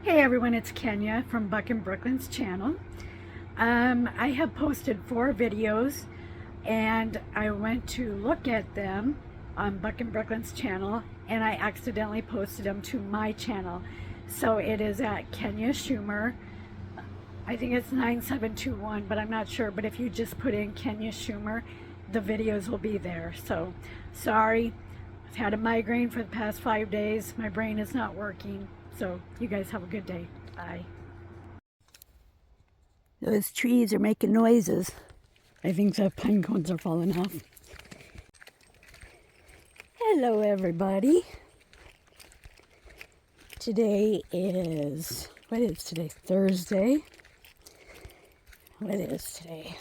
Hey everyone, it's Kenya from Buck and Brooklyn's channel. I have posted 4 videos and I went to look at them on Buck and Brooklyn's channel and I accidentally posted them to my channel. So it is at Kenya Schumer. I think it's 9721, but I'm not sure. But if you just put in Kenya Schumer, the videos will be there. So sorry, I've had a migraine for the past 5 days. My brain is not working. So you guys have a good day. Bye. Those trees are making noises. I think the pine cones are falling off. Hello everybody. Today is, what is today? Thursday. What is today?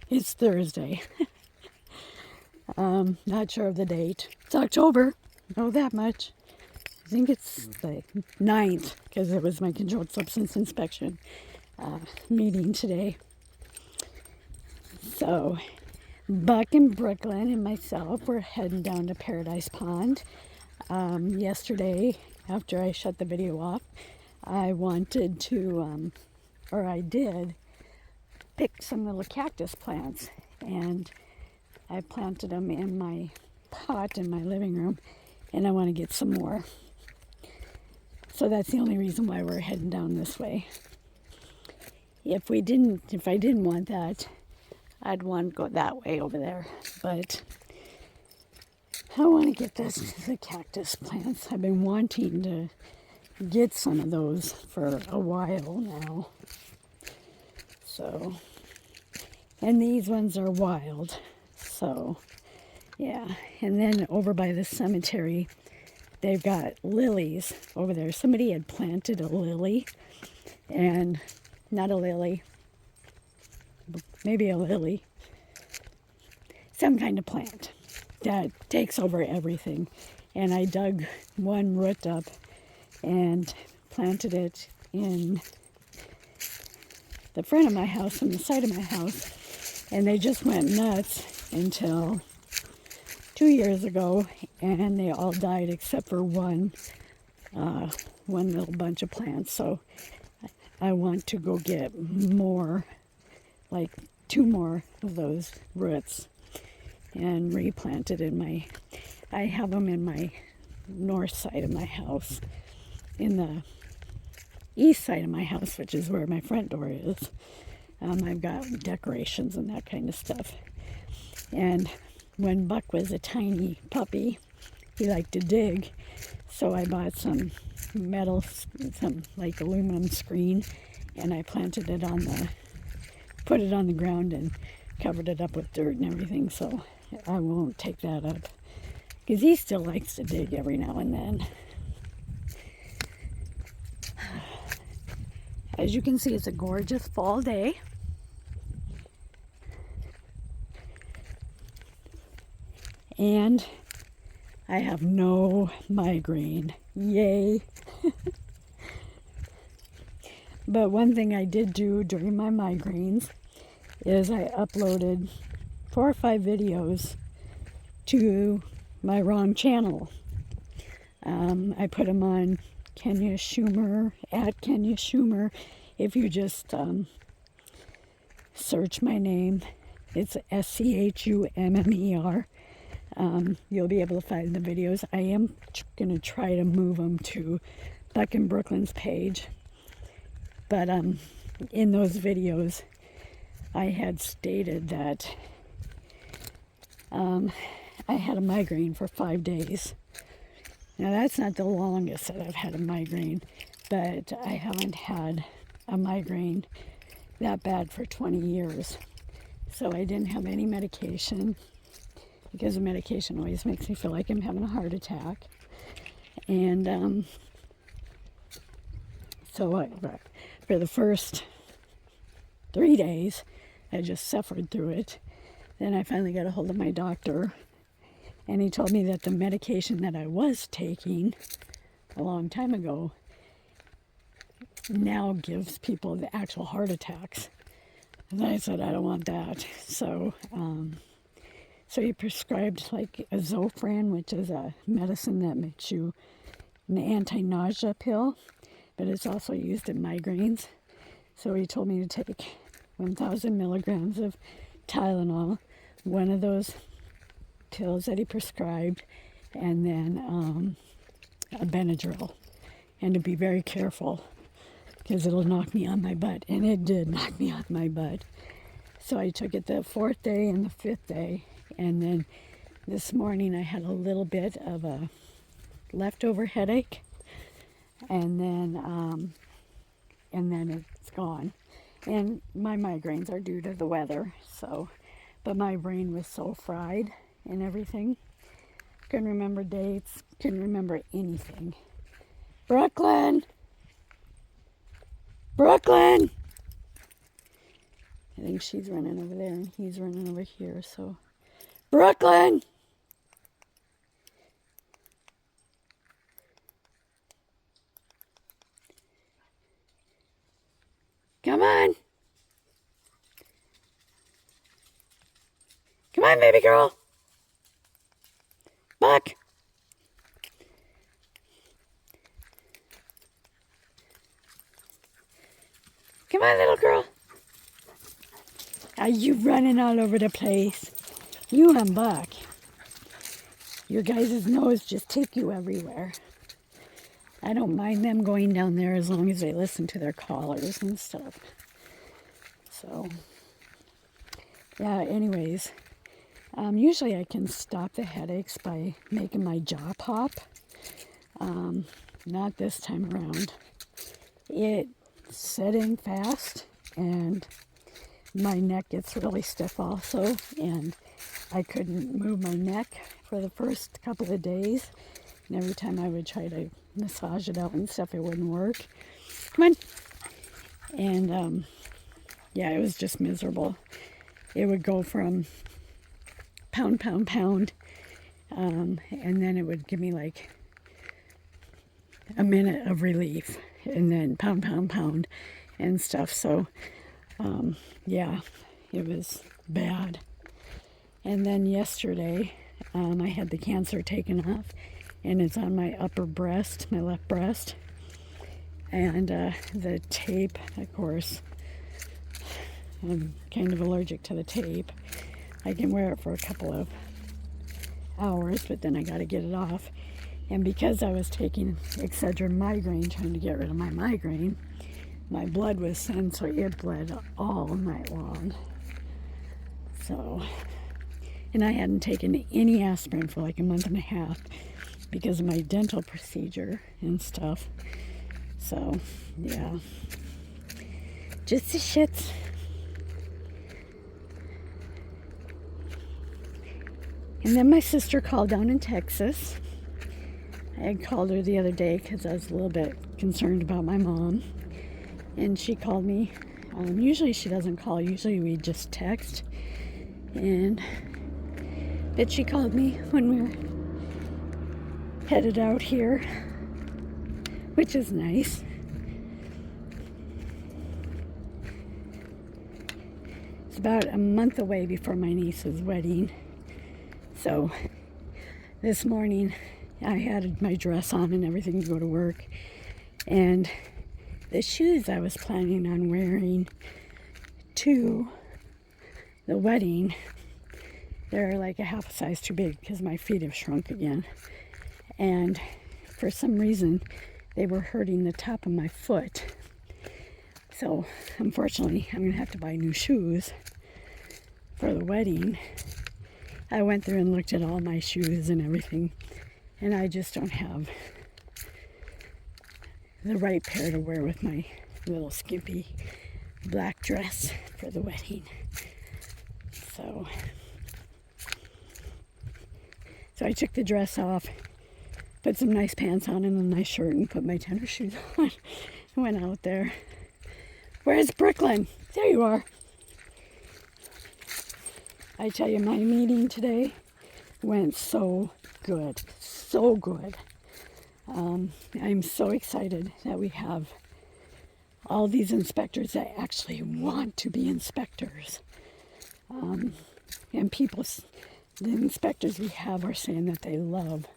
It's Thursday. Not sure of the date. It's October. Know that much. I think it's the 9th because it was my controlled substance inspection meeting today. So Buck and Brooklyn and myself were heading down to Paradise Pond. Yesterday, after I shut the video off, I wanted to, or I did, pick some little cactus plants, and I planted them in my pot in my living room, and I want to get some more. So that's the only reason why we're heading down this way. If I didn't want that, I'd want to go that way over there. But I want to get the cactus plants. I've been wanting to get some of those for a while now. So, and these ones are wild. So, yeah. And then over by the cemetery, they've got lilies over there. Somebody had planted a lily, and not a lily, maybe a lily, some kind of plant that takes over everything. And I dug one root up and planted it in the front of my house and the side of my house, and they just went nuts until 2 years ago, and they all died except for one little bunch of plants. So I want to go get more, like 2 more of those roots, and replant it in I have them in my north side of my house. In the east side of my house, which is where my front door is, I've got decorations and that kind of stuff. And when Buck was a tiny puppy, he liked to dig, so I bought some metal, some like aluminum screen, and I planted it put it on the ground and covered it up with dirt and everything, so I won't take that up, because he still likes to dig every now and then. As you can see, it's a gorgeous fall day. And I have no migraine. Yay. But one thing I did do during my migraines is I uploaded 4 or 5 videos to my wrong channel. I put them on Kenya Schumer, at Kenya Schumer. If you just search my name, it's SCHUMMER. You'll be able to find the videos. I am going to try to move them to Buck and Brooklyn's page. But in those videos, I had stated that I had a migraine for 5 days. Now, that's not the longest that I've had a migraine, but I haven't had a migraine that bad for 20 years. So I didn't have any medication, because the medication always makes me feel like I'm having a heart attack. And so for the first 3 days, I just suffered through it. Then I finally got a hold of my doctor, and he told me that the medication that I was taking a long time ago now gives people the actual heart attacks. And I said, I don't want that. So he prescribed like a Zofran, which is a medicine that makes you an anti-nausea pill but it's also used in migraines. So he told me to take 1,000 milligrams of Tylenol, one of those pills that he prescribed, and then a Benadryl, and to be very careful because it'll knock me on my butt. And it did knock me on my butt. So I took it the 4th day and the 5th day, and then this morning I had a little bit of a leftover headache, and then it's gone. And my migraines are due to the weather, so, but my brain was so fried and everything. Couldn't remember dates, couldn't remember anything. Brooklyn! Brooklyn! I think she's running over there and he's running over here, so. Brooklyn! Come on! Come on, baby girl! Buck! Come on, little girl! Are you running all over the place? You and Buck. Your guys' nose just take you everywhere. I don't mind them going down there as long as they listen to their collars and stuff. So, yeah, anyways. Usually I can stop the headaches by making my jaw pop. Not this time around. It set in fast, and my neck gets really stiff also, and I couldn't move my neck for the first couple of days. And every time I would try to massage it out and stuff, it wouldn't work. Come on. And yeah, it was just miserable. It would go from pound, pound, pound, and then it would give me like a minute of relief, and then pound, pound, pound, and stuff. So, yeah, it was bad. And then yesterday, I had the cancer taken off, and it's on my upper breast, my left breast. And the tape, of course, I'm kind of allergic to the tape. I can wear it for a couple of hours, but then I got to get it off. And because I was taking Excedrin migraine, trying to get rid of my migraine, my blood was thin, so it bled all night long. So, and I hadn't taken any aspirin for like a month and a half because of my dental procedure and stuff. So, yeah. Just the shits. And then my sister called down in Texas. I had called her the other day because I was a little bit concerned about my mom. And she called me. Usually she doesn't call. Usually we just text. But she called me when we were headed out here, which is nice. It's about a month away before my niece's wedding. So this morning I had my dress on and everything to go to work. And the shoes I was planning on wearing to the wedding, they're like a half a size too big because my feet have shrunk again. And for some reason, they were hurting the top of my foot. So unfortunately, I'm going to have to buy new shoes for the wedding. I went through and looked at all my shoes and everything, and I just don't have the right pair to wear with my little skimpy black dress for the wedding. So I took the dress off, put some nice pants on and a nice shirt, and put my tennis shoes on. I went out there. Where's Brooklyn? There you are. I tell you, my meeting today went so good. So good. I'm so excited that we have all these inspectors that actually want to be inspectors. And people, the inspectors we have are saying that they love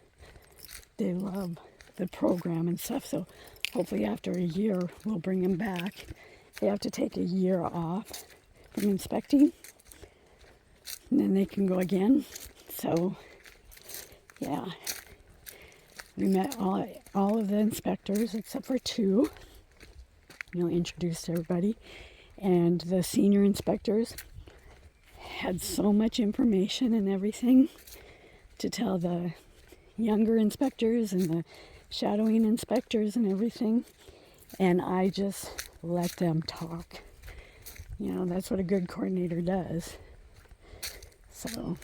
the program and stuff. So hopefully after a year, we'll bring them back. They have to take a year off from inspecting, and then they can go again. So, yeah, we met all of the inspectors except for two. Introduced everybody, and the senior inspectors had so much information and everything to tell the younger inspectors and the shadowing inspectors and everything, and I just let them talk. That's what a good coordinator does. So,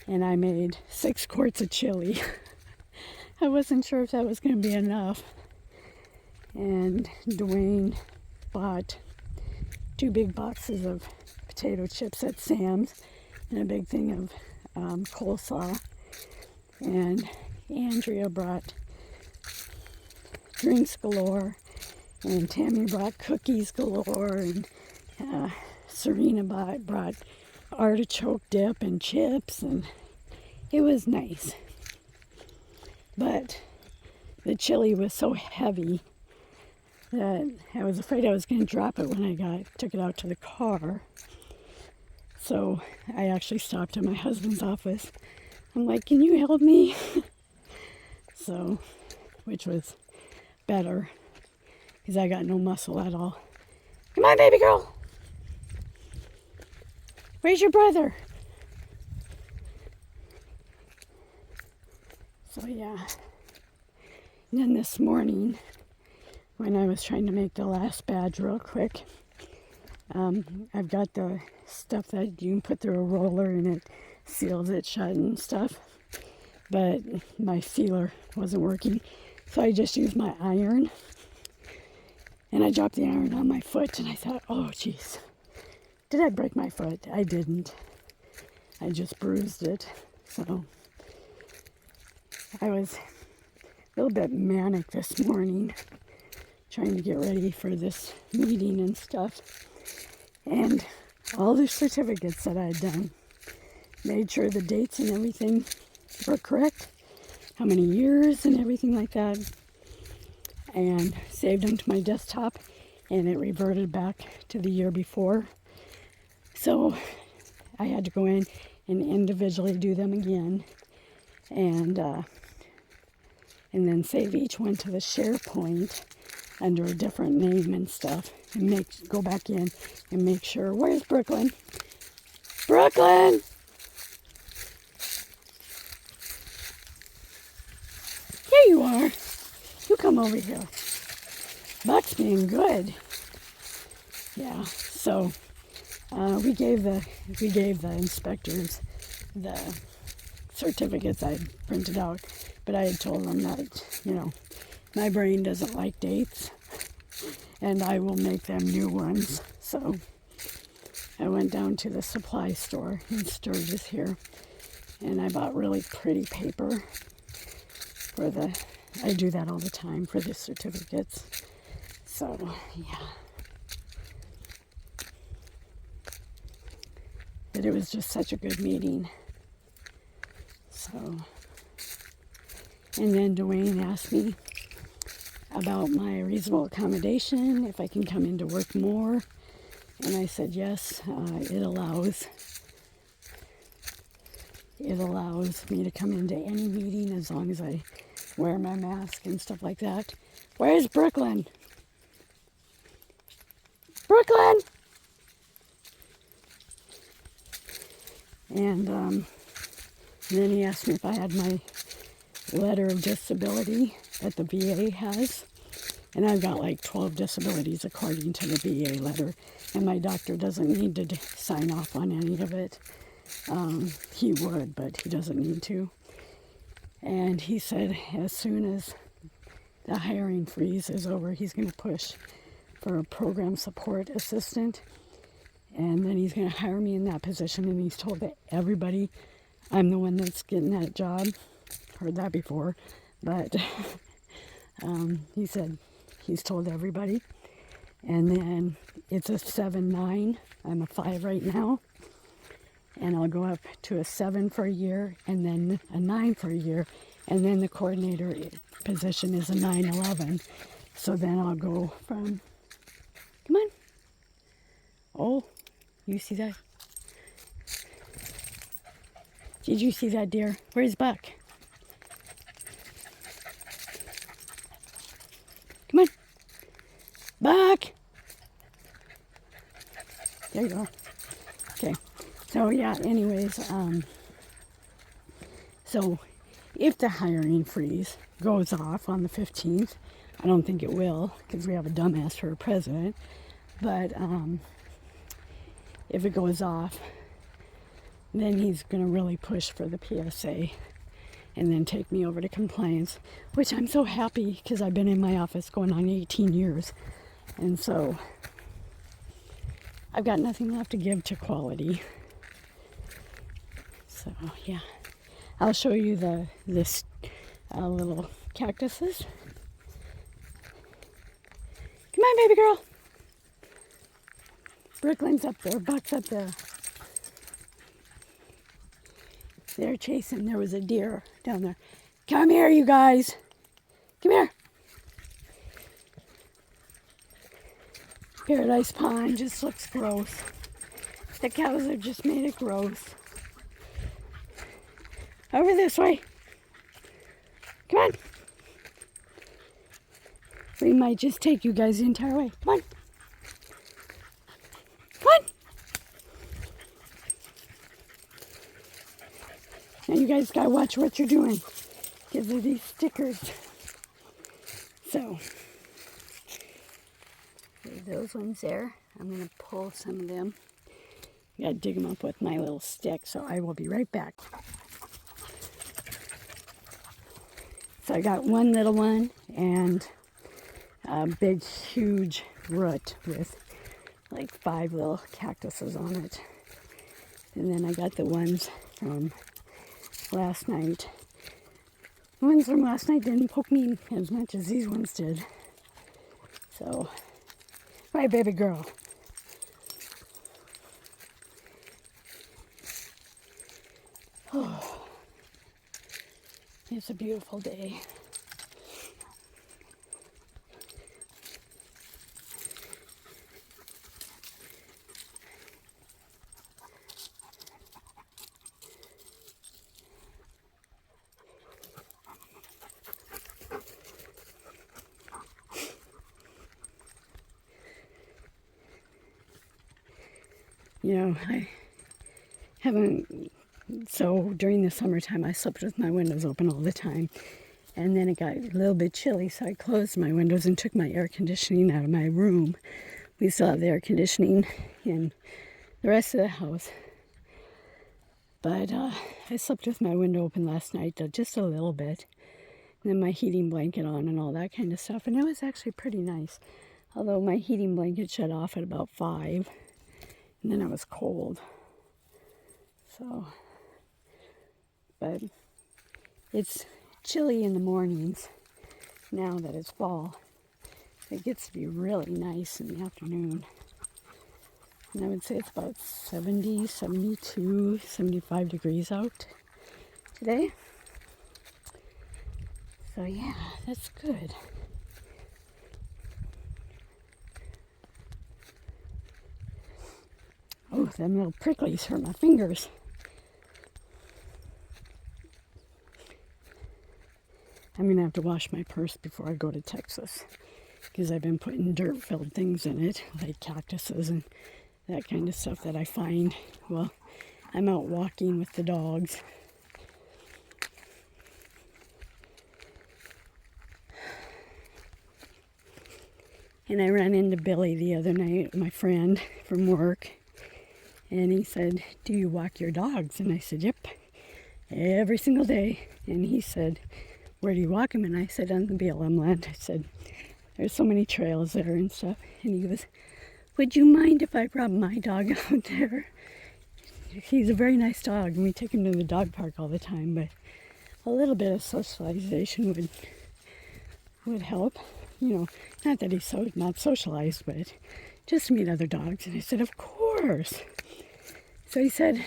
and I made 6 quarts of chili. I wasn't sure if that was going to be enough. And Dwayne bought 2 big boxes of potato chips at Sam's and a big thing of coleslaw. And Andrea brought drinks galore, and Tammy brought cookies galore, and Serena brought artichoke dip and chips, and it was nice. But the chili was so heavy that I was afraid I was going to drop it when I took it out to the car. So I actually stopped at my husband's office. I'm like, can you help me? So, which was better, because I got no muscle at all. Come on, baby girl. Where's your brother? So yeah. And then this morning, when I was trying to make the last badge real quick, I've got the stuff that you can put through a roller and it seals it shut and stuff. But my sealer wasn't working, so I just used my iron. And I dropped the iron on my foot, and I thought, oh, jeez. Did I break my foot? I didn't. I just bruised it. So I was a little bit manic this morning, trying to get ready for this meeting and stuff. And all the certificates that I had done, made sure the dates and everything were correct, how many years and everything like that, and saved them to my desktop, and it reverted back to the year before. So I had to go in and individually do them again, and then save each one to the SharePoint under a different name and stuff, and go back in and make sure. Where's Brooklyn? Brooklyn! Here you are. You come over here. Buck's being good. Yeah. So we gave the inspectors the certificates I printed out, but I had told them that my brain doesn't like dates, and I will make them new ones. So I went down to the supply store in Sturgis here, and I bought really pretty paper I do that all the time for the certificates. So, yeah. But it was just such a good meeting. So, and then Dwayne asked me about my reasonable accommodation, if I can come into work more. And I said, yes, it allows me to come into any meeting as long as I wear my mask and stuff like that. Where's Brooklyn? Brooklyn! And then he asked me if I had my letter of disability that the VA has. And I've got like 12 disabilities according to the VA letter. And my doctor doesn't need to sign off on any of it. He would, but he doesn't need to. And he said as soon as the hiring freeze is over, he's going to push for a program support assistant. And then he's going to hire me in that position. And he's told everybody I'm the one that's getting that job. Heard that before. But he said he's told everybody. And then it's a 7-9. I'm a 5 right now. And I'll go up to a 7 for a year, and then a 9 for a year. And then the coordinator position is a 9-11. So then I'll go from, come on. Oh, you see that? Did you see that deer? Where's Buck? Come on. Buck! There you go. Okay. So yeah, anyways, so if the hiring freeze goes off on the 15th, I don't think it will because we have a dumbass for a president, but if it goes off, then he's going to really push for the PSA and then take me over to compliance, which I'm so happy because I've been in my office going on 18 years. And so I've got nothing left to give to quality. So yeah, I'll show you this little cactuses. Come on, baby girl. Brooklyn's up there, Buck's up there. They're chasing. There was a deer down there. Come here, you guys. Come here. Paradise Pond just looks gross. The cows have just made it gross. Over this way. Come on. We might just take you guys the entire way. Come on. Come on. Now you guys gotta watch what you're doing because of these stickers. So, those ones there, I'm gonna pull some of them. I gotta dig them up with my little stick, so I will be right back. So I got one little one and a big, huge root with like 5 little cactuses on it. And then I got the ones from last night. The ones from last night didn't poke me as much as these ones did. So, right, baby girl. Oh, it's a beautiful day. You know, I haven't, so during the summertime I slept with my windows open all the time. And then it got a little bit chilly, so I closed my windows and took my air conditioning out of my room. We still have the air conditioning in the rest of the house. But I slept with my window open last night, just a little bit. And then my heating blanket on and all that kind of stuff. And it was actually pretty nice. Although my heating blanket shut off at about 5. And then it was cold. So, but it's chilly in the mornings now that it's fall. It gets to be really nice in the afternoon. And I would say it's about 70, 72, 75 degrees out today. So yeah, that's good. Oh, them little pricklies hurt my fingers. I'm going to have to wash my purse before I go to Texas because I've been putting dirt-filled things in it, like cactuses and that kind of stuff that I find. Well, I'm out walking with the dogs. And I ran into Billy the other night, my friend from work. And he said, "Do you walk your dogs?" And I said, "Yep, every single day." And he said, "Where do you walk them?" And I said, "On the BLM land." I said, "There's so many trails there and stuff." And he goes, "Would you mind if I brought my dog out there?" He's a very nice dog, and we take him to the dog park all the time, but a little bit of socialization would help. You know, not that he's not socialized, but just to meet other dogs. And I said, "Of course." So he said,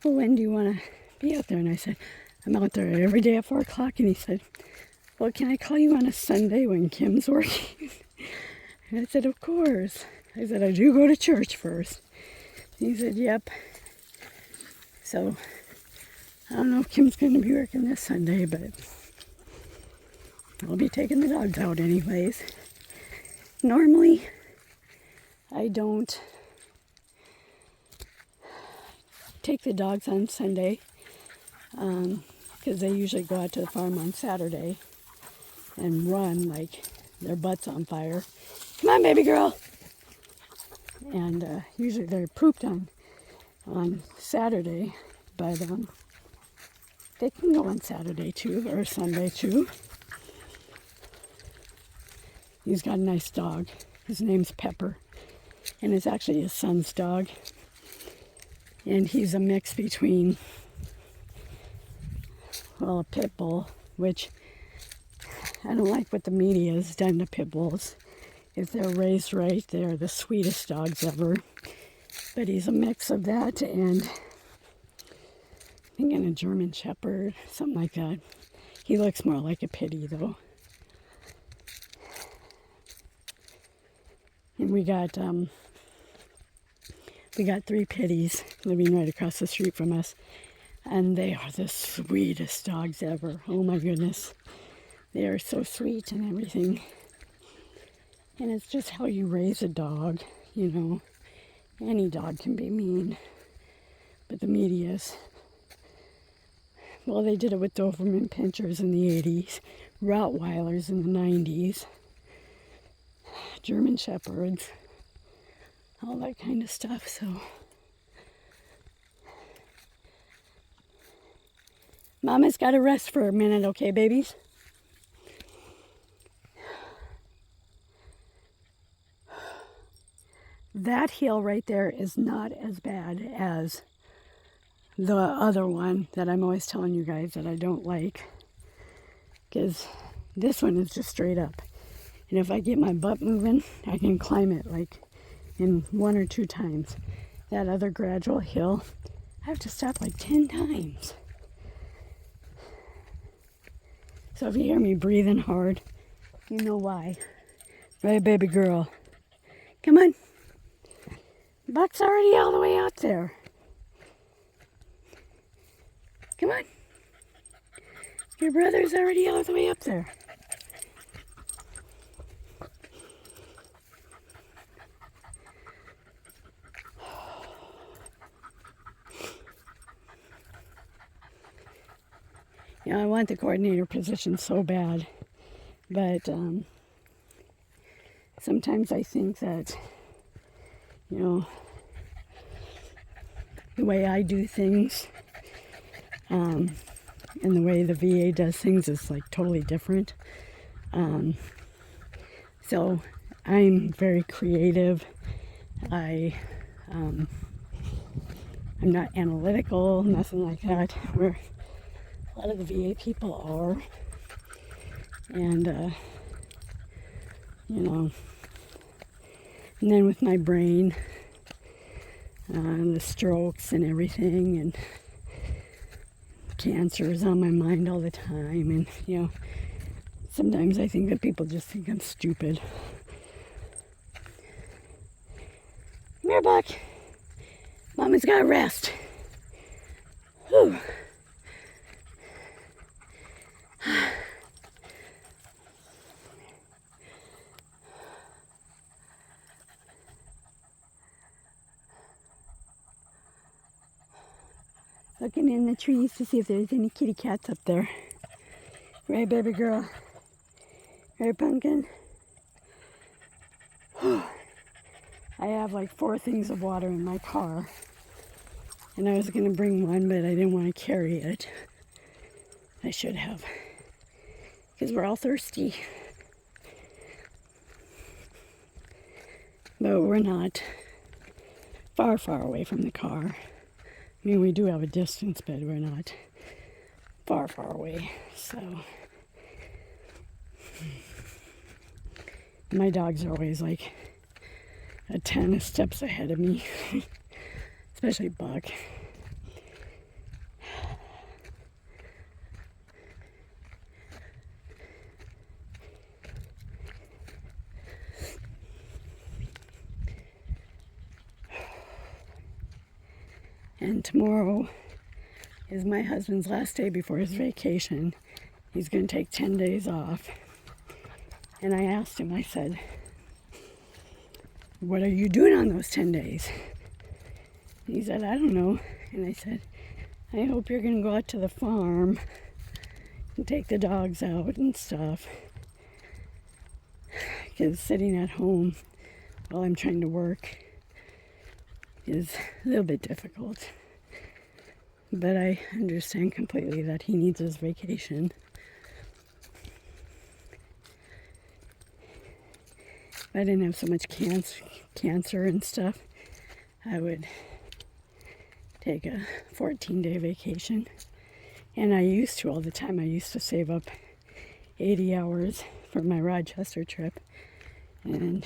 "Well, when do you want to be out there?" And I said, "I'm out there every day at 4 o'clock." And he said, well, can I call you on a Sunday when Kim's working? And I said, of course. I said, I do go to church first. He said, yep. So, I don't know if Kim's going to be working this Sunday, but I'll be taking the dogs out anyways. Normally, I don't take the dogs on Sunday because they usually go out to the farm on Saturday and run like their butts on fire. Come on, baby girl. And usually they're pooped on Saturday, but they can go on Saturday too, or Sunday too. He's got a nice dog. His name's Pepper, and it's actually his son's dog. And he's a mix between, well, a pit bull, which I don't like what the media has done to pit bulls. If they're raised right, they're the sweetest dogs ever. But he's a mix of that and I think a German Shepherd, something like that. He looks more like a pitty though. And we got 3 pitties living right across the street from us. And they are the sweetest dogs ever. Oh my goodness. They are so sweet and everything. And it's just how you raise a dog, you know. Any dog can be mean. But the media's, well, they did it with Doberman Pinschers in the 80s, Rottweilers in the 90s, German Shepherds, all that kind of stuff, so. Mama's got to rest for a minute, okay, babies? That hill right there is not as bad as the other one that I'm always telling you guys that I don't like. Because this one is just straight up. And if I get my butt moving, I can climb it like in 1 or 2 times. That other gradual hill, I have to stop like 10 times. So if you hear me breathing hard, you know why. Right, baby girl? Come on. Buck's already all the way out there. Come on. Your brother's already all the way up there. You know, I want the coordinator position so bad, but sometimes I think that, you know, the way I do things and the way the VA does things is like totally different. So I'm very creative. I'm not analytical, nothing like that, where a lot of the VA people are. And, you know, and then with my brain, the strokes and everything, and cancer is on my mind all the time, and you know, sometimes I think that people just think I'm stupid. Come here, Buck. Mama's gotta rest. Whew. Looking in the trees to see if there's any kitty cats up there. Right, baby girl? Right, pumpkin? I have like 4 things of water in my car. And I was going to bring one, but I didn't want to carry it. I should have. Because we're all thirsty. But we're not far, far away from the car. I mean, we do have a distance, but we're not far, far away. So, my dogs are always like a 10 steps ahead of me, especially Buck. And tomorrow is my husband's last day before his vacation. He's going to take 10 days off. And I asked him, I said, what are you doing on those 10 days? He said, I don't know. And I said, I hope you're going to go out to the farm and take the dogs out and stuff. Because sitting at home while I'm trying to work is a little bit difficult. But I understand completely that he needs his vacation. If I didn't have so much cancer and stuff, I would take a 14-day vacation. And I used to all the time. I used to save up 80 hours for my Rochester trip and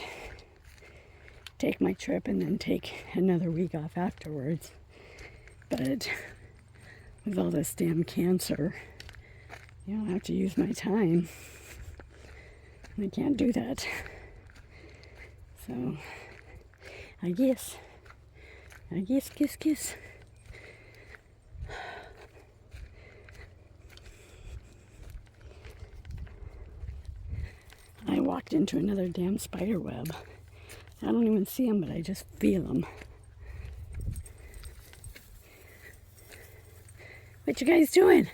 take my trip and then take another week off afterwards. But with all this damn cancer, you know, I have to use my time. I can't do that. So, I guess, kiss. I walked into another damn spider web. I don't even see them, but I just feel them. What you guys doing?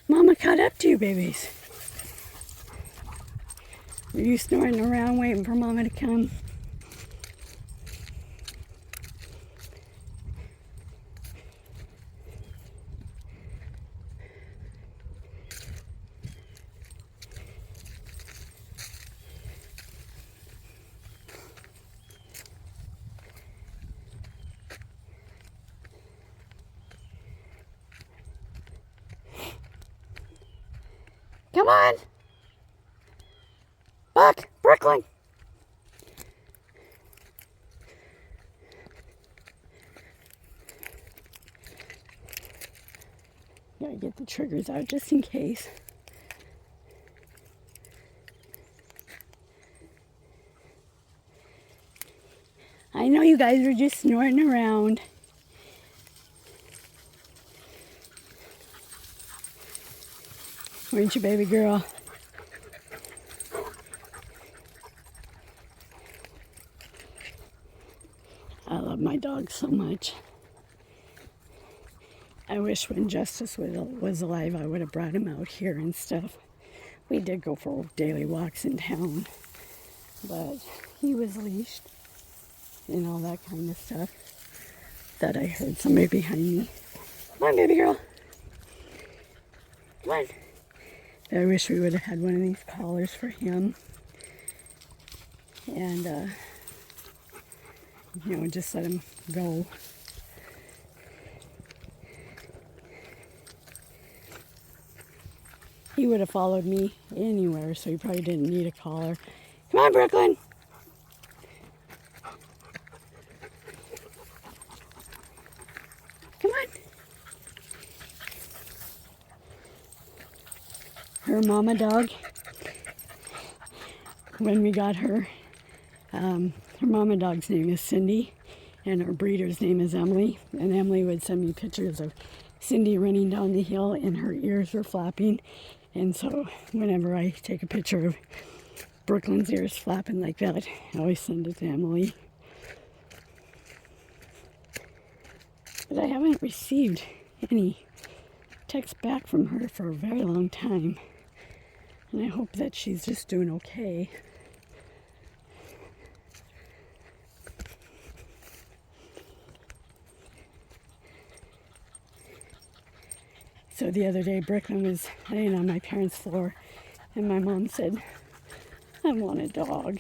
Mama caught up to you, babies. Are you snoring around waiting for Mama to come? Come on! Buck! Brooklyn! Gotta get the triggers out just in case. I know you guys are just snoring around. Weren't you, baby girl? I love my dog so much. I wish when Justice was alive, I would have brought him out here and stuff. We did go for daily walks in town, but he was leashed and all that kind of stuff. That I heard somebody behind me. Come on, baby girl. Come on. I wish we would have had one of these collars for him. And, you know, just let him go. He would have followed me anywhere, so he probably didn't need a collar. Come on, Brooklyn. Come on. Her mama dog, when we got her, her mama dog's name is Cindy, and her breeder's name is Emily. And Emily would send me pictures of Cindy running down the hill, and her ears were flapping. And so whenever I take a picture of Brooklyn's ears flapping like that, I always send it to Emily. But I haven't received any text back from her for a very long time. And I hope that she's just doing okay. So the other day, Brooklyn was laying on my parents' floor, and my mom said, I want a dog.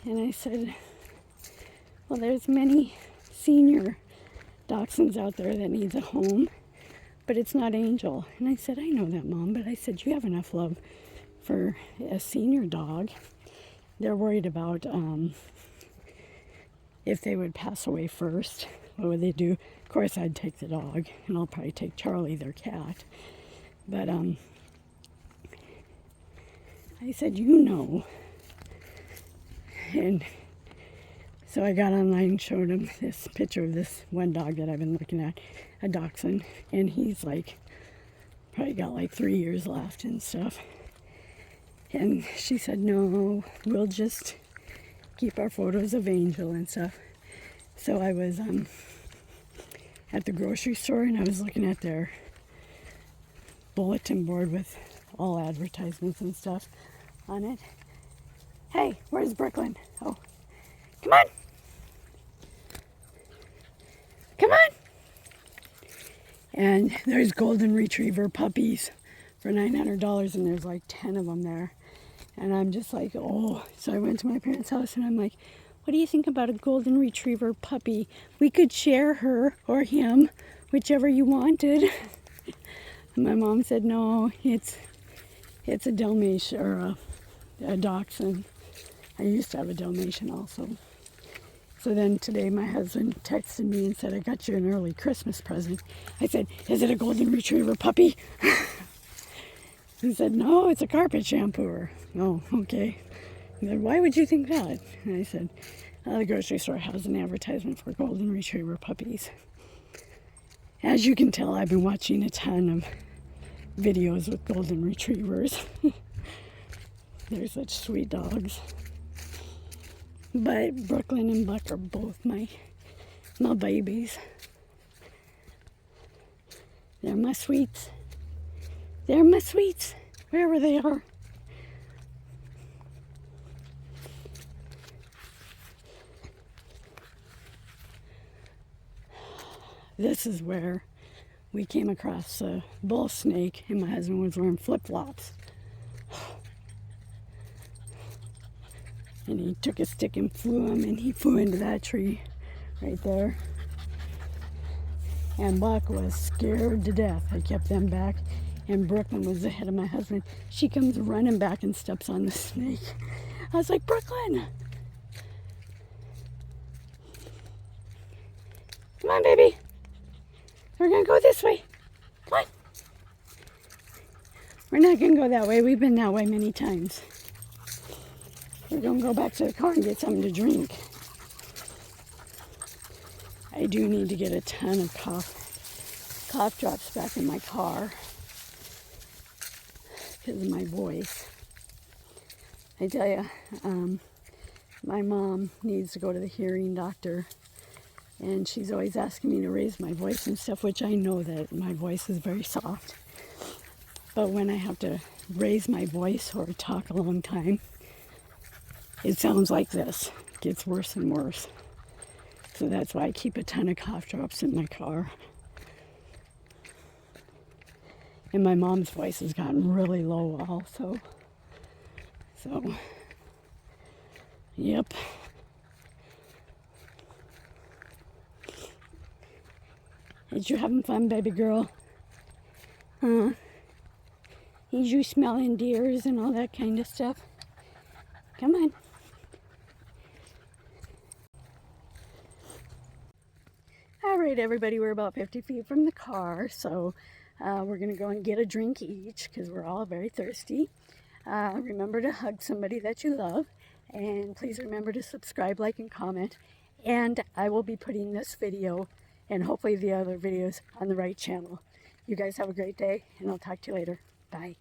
And I said, well, there's many senior dachshunds out there that needs a home, but it's not Angel. And I said, I know that, Mom, but I said, you have enough love for a senior dog. They're worried about if they would pass away first, what would they do? Of course, I'd take the dog, and I'll probably take Charlie, their cat. But I said, you know. And So I got online and showed him this picture of this one dog that I've been looking at, a dachshund, and he's like, probably got like 3 years left and stuff. And she said, no, we'll just keep our photos of Angel and stuff. So I was at the grocery store and I was looking at their bulletin board with all advertisements and stuff on it. Hey, where's Brooklyn? Oh, come on. Come on. And there's golden retriever puppies for $900 and there's like 10 of them there. And I'm just like, oh. So I went to my parents' house and I'm like, what do you think about a golden retriever puppy? We could share her or him, whichever you wanted. And my mom said, no, it's a Dalmatian or a dachshund. I used to have a Dalmatian also. So then today my husband texted me and said, I got you an early Christmas present. I said, is it a golden retriever puppy? He said, no, it's a carpet shampooer. Oh, okay. He said, why would you think that? And I said, the grocery store has an advertisement for golden retriever puppies. As you can tell, I've been watching a ton of videos with golden retrievers. They're such sweet dogs. But Brooklyn and Buck are both my babies. They're my sweets. They're my sweets, wherever they are. This is where we came across a bull snake and my husband was wearing flip-flops. And he took a stick and flew him and he flew into that tree right there. And Buck was scared to death. I kept them back and Brooklyn was ahead of my husband. She comes running back and steps on the snake. I was like, Brooklyn! Come on, baby. We're gonna go this way. Come on. We're not gonna go that way. We've been that way many times. We're gonna go back to the car and get something to drink. I do need to get a ton of cough drops back in my car because of my voice. I tell you, my mom needs to go to the hearing doctor. And she's always asking me to raise my voice and stuff, which I know that my voice is very soft. But when I have to raise my voice or talk a long time, it sounds like this. It gets worse and worse. So that's why I keep a ton of cough drops in my car. And my mom's voice has gotten really low also. So, yep. Is you having fun, baby girl? Huh? Is you smelling deers and all that kind of stuff? Come on. All right, everybody, we're about 50 feet from the car, so we're going to go and get a drink each because we're all very thirsty. Remember to hug somebody that you love, and please remember to subscribe, like, and comment. And I will be putting this video and hopefully the other videos on the right channel. You guys have a great day, and I'll talk to you later. Bye.